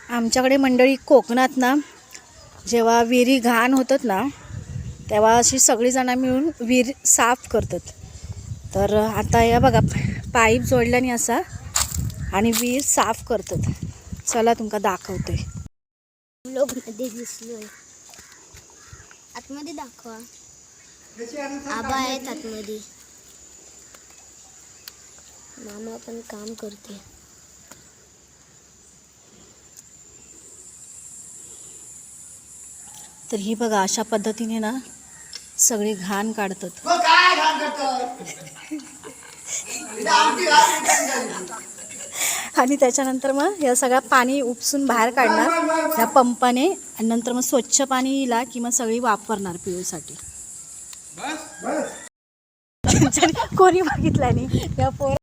आमच्याकडे मंडळी कोकणात ना जेव्हा विहिरी घाण होतात ना तेव्हा अशी सगळीजणं मिळून विहीर साफ करतात. तर आता या बघा पाईप जोडल्याने असा आणि विहीर साफ करतात. चला तुमका दाखवते. लोक मध्ये दिसलोय. आतमध्ये दाखवा. आबा आहेत आतमध्ये. मामा पण काम करते. तर ही बघा अशा पद्धतीने ना सगळी घाण काढतात. आणि त्याच्यानंतर मग या सगळं पाणी उपसून बाहेर काढणार या पंपाने आणि नंतर मग स्वच्छ पाणी येईल की मग सगळी वापरणार पिऊसाठी. कोणी बघितलं नाही या पोर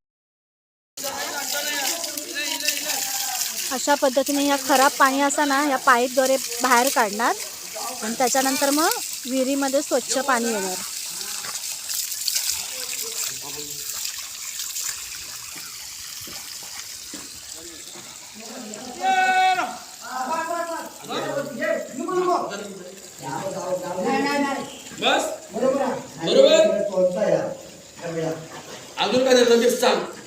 अशा पद्धतीने या खराब पाणी असा ना या पाईपद्वारे बाहेर काढणार आणि त्याच्यानंतर मग विहिरीमध्ये स्वच्छ पाणी येणार. बस बरोबर अजून काय सांग.